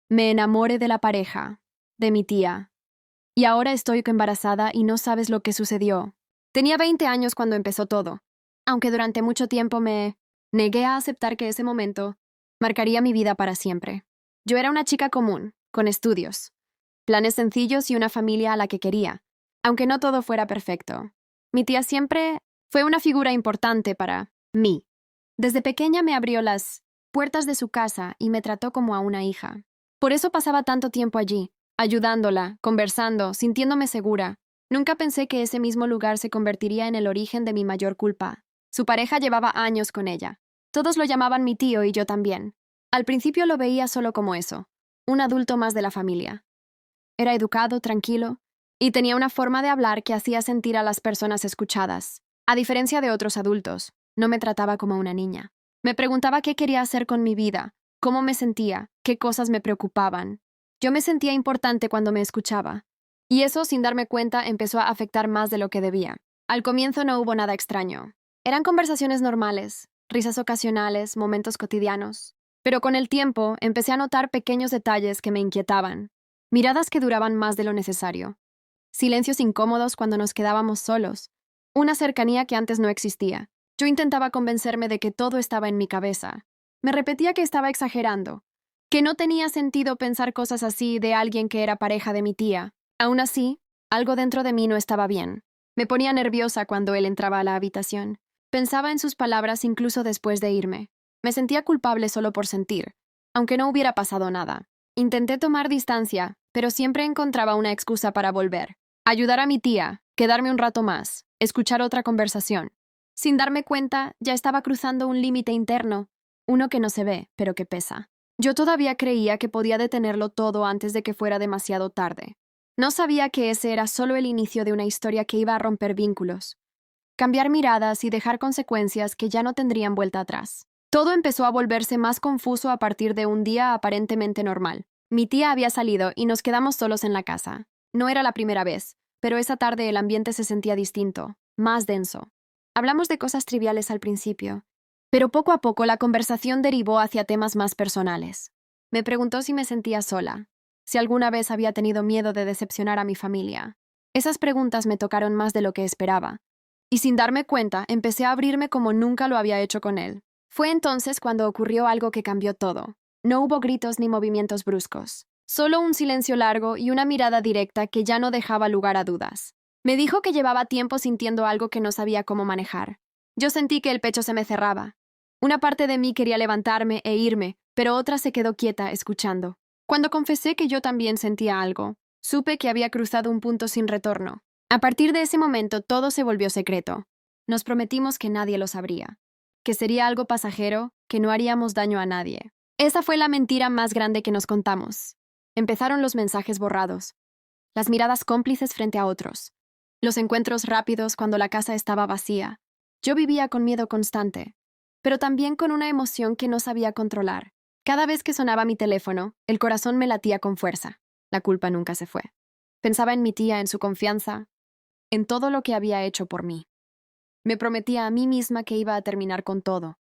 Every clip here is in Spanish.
Me enamoré de la pareja, de mi tía. Y ahora estoy embarazada y no sabes lo que sucedió. Tenía 20 años cuando empezó todo, aunque durante mucho tiempo me negué a aceptar que ese momento marcaría mi vida para siempre. Yo era una chica común, con estudios, planes sencillos y una familia a la que quería, aunque no todo fuera perfecto. Mi tía siempre fue una figura importante para mí. Desde pequeña me abrió las puertas de su casa y me trató como a una hija. Por eso pasaba tanto tiempo allí, ayudándola, conversando, sintiéndome segura. Nunca pensé que ese mismo lugar se convertiría en el origen de mi mayor culpa. Su pareja llevaba años con ella. Todos lo llamaban mi tío y yo también. Al principio lo veía solo como eso, un adulto más de la familia. Era educado, tranquilo, y tenía una forma de hablar que hacía sentir a las personas escuchadas. A diferencia de otros adultos, no me trataba como una niña. Me preguntaba qué quería hacer con mi vida, cómo me sentía, qué cosas me preocupaban. Yo me sentía importante cuando me escuchaba. Y eso, sin darme cuenta, empezó a afectar más de lo que debía. Al comienzo no hubo nada extraño. Eran conversaciones normales, risas ocasionales, momentos cotidianos. Pero con el tiempo empecé a notar pequeños detalles que me inquietaban. Miradas que duraban más de lo necesario. Silencios incómodos cuando nos quedábamos solos. Una cercanía que antes no existía. Yo intentaba convencerme de que todo estaba en mi cabeza. Me repetía que estaba exagerando, que no tenía sentido pensar cosas así de alguien que era pareja de mi tía. Aún así, algo dentro de mí no estaba bien. Me ponía nerviosa cuando él entraba a la habitación. Pensaba en sus palabras incluso después de irme. Me sentía culpable solo por sentir, aunque no hubiera pasado nada. Intenté tomar distancia, pero siempre encontraba una excusa para volver. Ayudar a mi tía, quedarme un rato más, escuchar otra conversación. Sin darme cuenta, ya estaba cruzando un límite interno, uno que no se ve, pero que pesa. Yo todavía creía que podía detenerlo todo antes de que fuera demasiado tarde. No sabía que ese era solo el inicio de una historia que iba a romper vínculos, cambiar miradas y dejar consecuencias que ya no tendrían vuelta atrás. Todo empezó a volverse más confuso a partir de un día aparentemente normal. Mi tía había salido y nos quedamos solos en la casa. No era la primera vez, pero esa tarde el ambiente se sentía distinto, más denso. Hablamos de cosas triviales al principio, pero poco a poco la conversación derivó hacia temas más personales. Me preguntó si me sentía sola, si alguna vez había tenido miedo de decepcionar a mi familia. Esas preguntas me tocaron más de lo que esperaba, y sin darme cuenta empecé a abrirme como nunca lo había hecho con él. Fue entonces cuando ocurrió algo que cambió todo. No hubo gritos ni movimientos bruscos, solo un silencio largo y una mirada directa que ya no dejaba lugar a dudas. Me dijo que llevaba tiempo sintiendo algo que no sabía cómo manejar. Yo sentí que el pecho se me cerraba. Una parte de mí quería levantarme e irme, pero otra se quedó quieta, escuchando. Cuando confesé que yo también sentía algo, supe que había cruzado un punto sin retorno. A partir de ese momento todo se volvió secreto. Nos prometimos que nadie lo sabría, que sería algo pasajero, que no haríamos daño a nadie. Esa fue la mentira más grande que nos contamos. Empezaron los mensajes borrados, las miradas cómplices frente a otros, los encuentros rápidos cuando la casa estaba vacía. Yo vivía con miedo constante, pero también con una emoción que no sabía controlar. Cada vez que sonaba mi teléfono, el corazón me latía con fuerza. La culpa nunca se fue. Pensaba en mi tía, en su confianza, en todo lo que había hecho por mí. Me prometía a mí misma que iba a terminar con todo,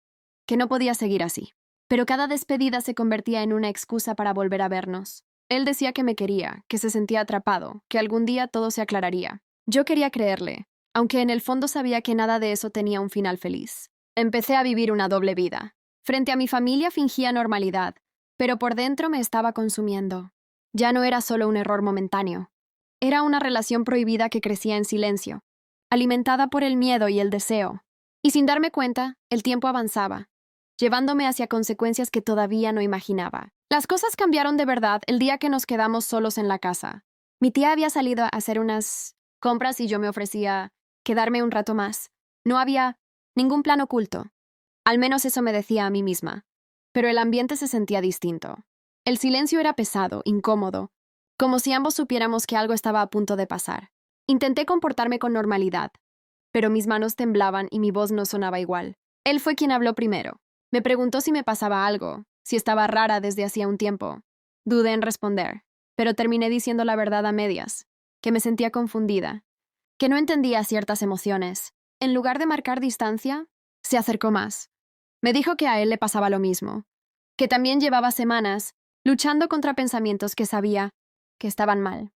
que no podía seguir así. Pero cada despedida se convertía en una excusa para volver a vernos. Él decía que me quería, que se sentía atrapado, que algún día todo se aclararía. Yo quería creerle, aunque en el fondo sabía que nada de eso tenía un final feliz. Empecé a vivir una doble vida. Frente a mi familia fingía normalidad, pero por dentro me estaba consumiendo. Ya no era solo un error momentáneo. Era una relación prohibida que crecía en silencio, alimentada por el miedo y el deseo. Y sin darme cuenta, el tiempo avanzaba, llevándome hacia consecuencias que todavía no imaginaba. Las cosas cambiaron de verdad el día que nos quedamos solos en la casa. Mi tía había salido a hacer unas compras y yo me ofrecía quedarme un rato más. No había ningún plan oculto. Al menos eso me decía a mí misma. Pero el ambiente se sentía distinto. El silencio era pesado, incómodo, como si ambos supiéramos que algo estaba a punto de pasar. Intenté comportarme con normalidad, pero mis manos temblaban y mi voz no sonaba igual. Él fue quien habló primero. Me preguntó si me pasaba algo, si estaba rara desde hacía un tiempo. Dudé en responder, pero terminé diciendo la verdad a medias, que me sentía confundida, que no entendía ciertas emociones. En lugar de marcar distancia, se acercó más. Me dijo que a él le pasaba lo mismo, que también llevaba semanas luchando contra pensamientos que sabía que estaban mal.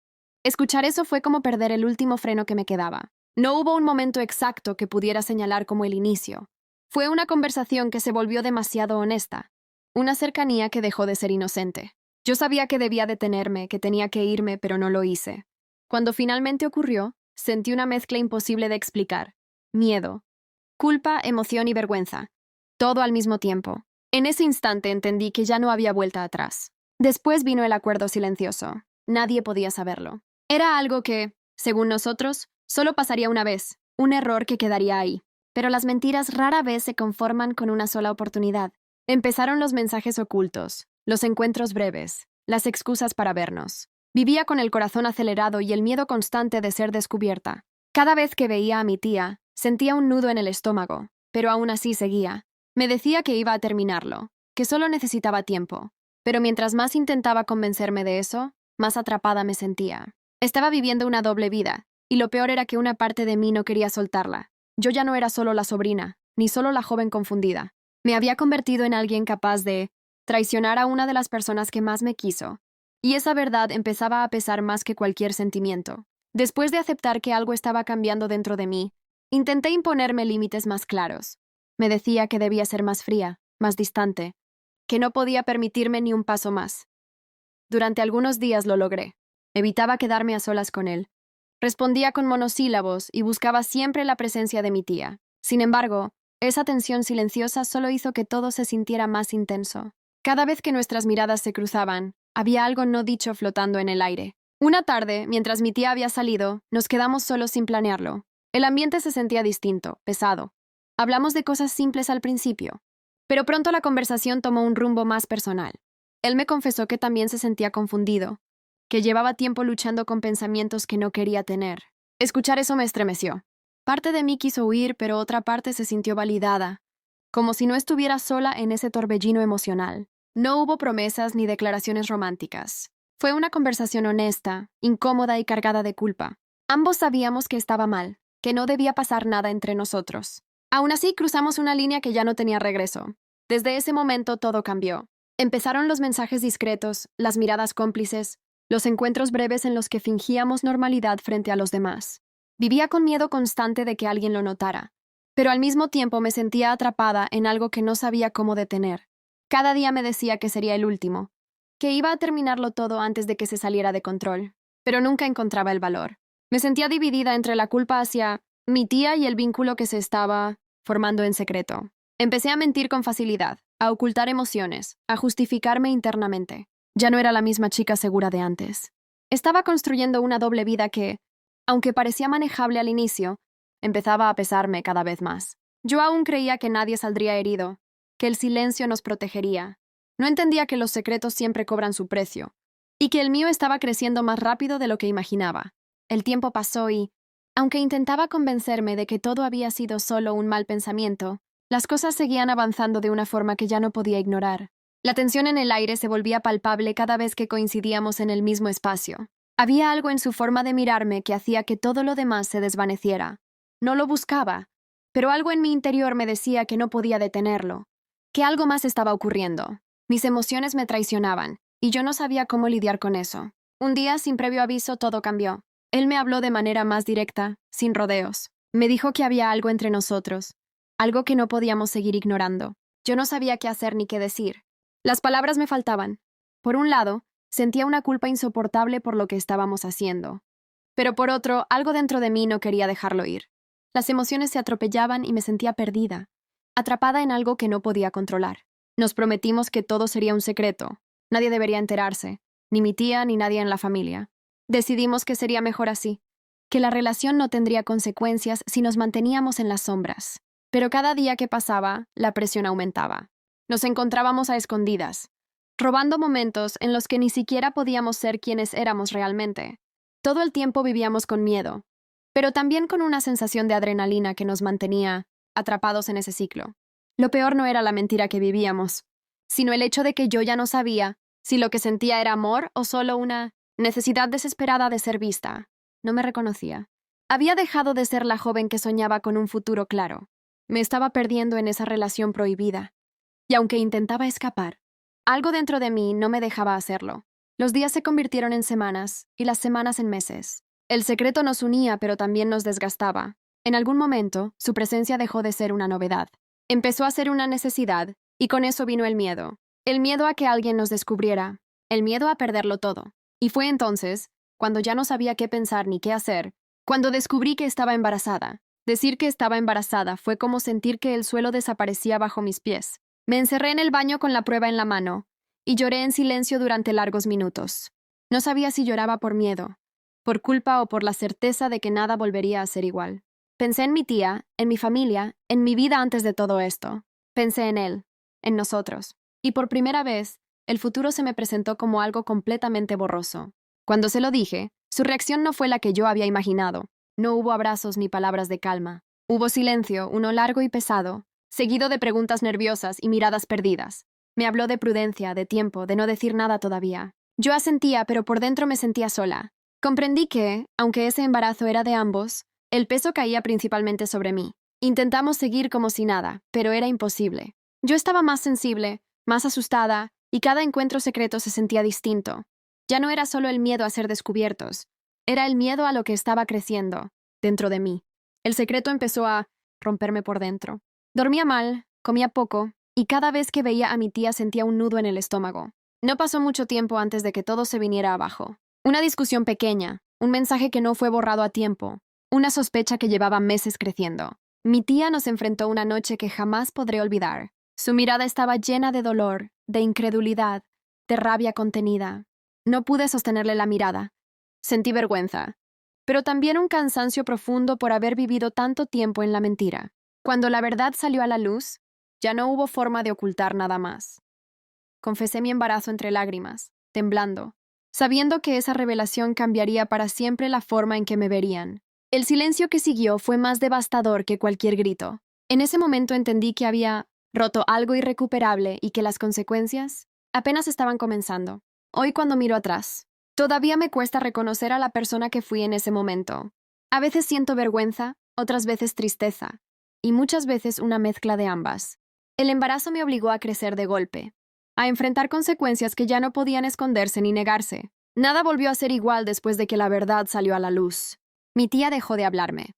Escuchar eso fue como perder el último freno que me quedaba. No hubo un momento exacto que pudiera señalar como el inicio. Fue una conversación que se volvió demasiado honesta, una cercanía que dejó de ser inocente. Yo sabía que debía detenerme, que tenía que irme, pero no lo hice. Cuando finalmente ocurrió, sentí una mezcla imposible de explicar. Miedo, culpa, emoción y vergüenza. Todo al mismo tiempo. En ese instante entendí que ya no había vuelta atrás. Después vino el acuerdo silencioso. Nadie podía saberlo. Era algo que, según nosotros, solo pasaría una vez, un error que quedaría ahí. Pero las mentiras rara vez se conforman con una sola oportunidad. Empezaron los mensajes ocultos, los encuentros breves, las excusas para vernos. Vivía con el corazón acelerado y el miedo constante de ser descubierta. Cada vez que veía a mi tía, sentía un nudo en el estómago, pero aún así seguía. Me decía que iba a terminarlo, que solo necesitaba tiempo. Pero mientras más intentaba convencerme de eso, más atrapada me sentía. Estaba viviendo una doble vida, y lo peor era que una parte de mí no quería soltarla. Yo ya no era solo la sobrina, ni solo la joven confundida. Me había convertido en alguien capaz de traicionar a una de las personas que más me quiso. Y esa verdad empezaba a pesar más que cualquier sentimiento. Después de aceptar que algo estaba cambiando dentro de mí, intenté imponerme límites más claros. Me decía que debía ser más fría, más distante, que no podía permitirme ni un paso más. Durante algunos días lo logré. Evitaba quedarme a solas con él. Respondía con monosílabos y buscaba siempre la presencia de mi tía. Sin embargo, esa tensión silenciosa solo hizo que todo se sintiera más intenso. Cada vez que nuestras miradas se cruzaban, había algo no dicho flotando en el aire. Una tarde, mientras mi tía había salido, nos quedamos solos sin planearlo. El ambiente se sentía distinto, pesado. Hablamos de cosas simples al principio, pero pronto la conversación tomó un rumbo más personal. Él me confesó que también se sentía confundido, que llevaba tiempo luchando con pensamientos que no quería tener. Escuchar eso me estremeció. Parte de mí quiso huir, pero otra parte se sintió validada, como si no estuviera sola en ese torbellino emocional. No hubo promesas ni declaraciones románticas. Fue una conversación honesta, incómoda y cargada de culpa. Ambos sabíamos que estaba mal, que no debía pasar nada entre nosotros. Aún así, cruzamos una línea que ya no tenía regreso. Desde ese momento todo cambió. Empezaron los mensajes discretos, las miradas cómplices, los encuentros breves en los que fingíamos normalidad frente a los demás. Vivía con miedo constante de que alguien lo notara, pero al mismo tiempo me sentía atrapada en algo que no sabía cómo detener. Cada día me decía que sería el último, que iba a terminarlo todo antes de que se saliera de control, pero nunca encontraba el valor. Me sentía dividida entre la culpa hacia mi tía y el vínculo que se estaba formando en secreto. Empecé a mentir con facilidad, a ocultar emociones, a justificarme internamente. Ya no era la misma chica segura de antes. Estaba construyendo una doble vida que, aunque parecía manejable al inicio, empezaba a pesarme cada vez más. Yo aún creía que nadie saldría herido, que el silencio nos protegería. No entendía que los secretos siempre cobran su precio, y que el mío estaba creciendo más rápido de lo que imaginaba. El tiempo pasó y, aunque intentaba convencerme de que todo había sido solo un mal pensamiento, las cosas seguían avanzando de una forma que ya no podía ignorar. La tensión en el aire se volvía palpable cada vez que coincidíamos en el mismo espacio. Había algo en su forma de mirarme que hacía que todo lo demás se desvaneciera. No lo buscaba, pero algo en mi interior me decía que no podía detenerlo, que algo más estaba ocurriendo. Mis emociones me traicionaban, y yo no sabía cómo lidiar con eso. Un día, sin previo aviso, todo cambió. Él me habló de manera más directa, sin rodeos. Me dijo que había algo entre nosotros, algo que no podíamos seguir ignorando. Yo no sabía qué hacer ni qué decir. Las palabras me faltaban. Por un lado, sentía una culpa insoportable por lo que estábamos haciendo. Pero por otro, algo dentro de mí no quería dejarlo ir. Las emociones se atropellaban y me sentía perdida, atrapada en algo que no podía controlar. Nos prometimos que todo sería un secreto. Nadie debería enterarse, ni mi tía ni nadie en la familia. Decidimos que sería mejor así, que la relación no tendría consecuencias si nos manteníamos en las sombras. Pero cada día que pasaba, la presión aumentaba. Nos encontrábamos a escondidas, robando momentos en los que ni siquiera podíamos ser quienes éramos realmente. Todo el tiempo vivíamos con miedo, pero también con una sensación de adrenalina que nos mantenía atrapados en ese ciclo. Lo peor no era la mentira que vivíamos, sino el hecho de que yo ya no sabía si lo que sentía era amor o solo una necesidad desesperada de ser vista. No me reconocía. Había dejado de ser la joven que soñaba con un futuro claro. Me estaba perdiendo en esa relación prohibida. Y aunque intentaba escapar, Algo dentro de mí no me dejaba hacerlo. Los días se convirtieron en semanas y las semanas en meses. El secreto nos unía, pero también nos desgastaba. En algún momento, su presencia dejó de ser una novedad. Empezó a ser una necesidad, y con eso vino el miedo. El miedo a que alguien nos descubriera. El miedo a perderlo todo. Y fue entonces, cuando ya no sabía qué pensar ni qué hacer, cuando descubrí que estaba embarazada. Decir que estaba embarazada fue como sentir que el suelo desaparecía bajo mis pies. Me encerré en el baño con la prueba en la mano, y lloré en silencio durante largos minutos. No sabía si lloraba por miedo, por culpa o por la certeza de que nada volvería a ser igual. Pensé en mi tía, en mi familia, en mi vida antes de todo esto. Pensé en él, en nosotros. Y por primera vez, el futuro se me presentó como algo completamente borroso. Cuando se lo dije, su reacción no fue la que yo había imaginado. No hubo abrazos ni palabras de calma. Hubo silencio, uno largo y pesado, seguido de preguntas nerviosas y miradas perdidas. Me habló de prudencia, de tiempo, de no decir nada todavía. Yo asentía, pero por dentro me sentía sola. Comprendí que, aunque ese embarazo era de ambos, el peso caía principalmente sobre mí. Intentamos seguir como si nada, pero era imposible. Yo estaba más sensible, más asustada, y cada encuentro secreto se sentía distinto. Ya no era solo el miedo a ser descubiertos, era el miedo a lo que estaba creciendo dentro de mí. El secreto empezó a romperme por dentro. Dormía mal, comía poco, y cada vez que veía a mi tía sentía un nudo en el estómago. No pasó mucho tiempo antes de que todo se viniera abajo. Una discusión pequeña, un mensaje que no fue borrado a tiempo, una sospecha que llevaba meses creciendo. Mi tía nos enfrentó una noche que jamás podré olvidar. Su mirada estaba llena de dolor, de incredulidad, de rabia contenida. No pude sostenerle la mirada. Sentí vergüenza, pero también un cansancio profundo por haber vivido tanto tiempo en la mentira. Cuando la verdad salió a la luz, ya no hubo forma de ocultar nada más. Confesé mi embarazo entre lágrimas, temblando, sabiendo que esa revelación cambiaría para siempre la forma en que me verían. El silencio que siguió fue más devastador que cualquier grito. En ese momento entendí que había roto algo irrecuperable y que las consecuencias apenas estaban comenzando. Hoy cuando miro atrás, todavía me cuesta reconocer a la persona que fui en ese momento. A veces siento vergüenza, otras veces tristeza, y muchas veces una mezcla de ambas. El embarazo me obligó a crecer de golpe, a enfrentar consecuencias que ya no podían esconderse ni negarse. Nada volvió a ser igual después de que la verdad salió a la luz. Mi tía dejó de hablarme.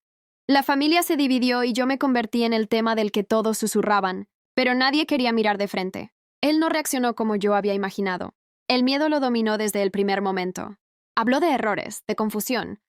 La familia se dividió y yo me convertí en el tema del que todos susurraban, pero nadie quería mirar de frente. Él no reaccionó como yo había imaginado. El miedo lo dominó desde el primer momento. Habló de errores, de confusión,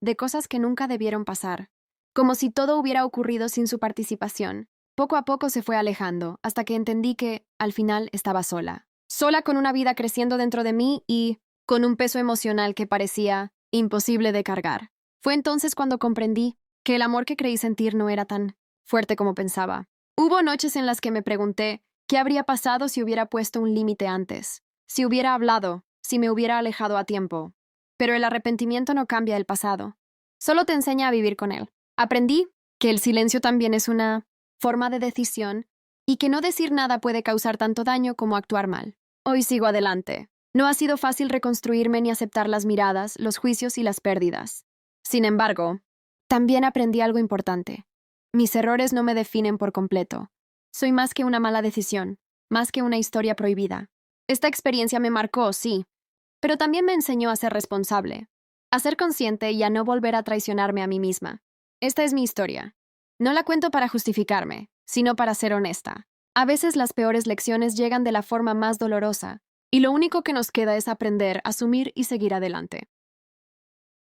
de cosas que nunca debieron pasar, como si todo hubiera ocurrido sin su participación. Poco a poco se fue alejando, hasta que entendí que, al final, estaba sola. Sola con una vida creciendo dentro de mí y con un peso emocional que parecía imposible de cargar. Fue entonces cuando comprendí que el amor que creí sentir no era tan fuerte como pensaba. Hubo noches en las que me pregunté qué habría pasado si hubiera puesto un límite antes, si hubiera hablado, si me hubiera alejado a tiempo. Pero el arrepentimiento no cambia el pasado, solo te enseña a vivir con él. Aprendí que el silencio también es una forma de decisión y que no decir nada puede causar tanto daño como actuar mal. Hoy sigo adelante. No ha sido fácil reconstruirme ni aceptar las miradas, los juicios y las pérdidas. Sin embargo, también aprendí algo importante. Mis errores no me definen por completo. Soy más que una mala decisión, más que una historia prohibida. Esta experiencia me marcó, sí, pero también me enseñó a ser responsable, a ser consciente y a no volver a traicionarme a mí misma. Esta es mi historia. No la cuento para justificarme, sino para ser honesta. A veces las peores lecciones llegan de la forma más dolorosa, y lo único que nos queda es aprender, asumir y seguir adelante.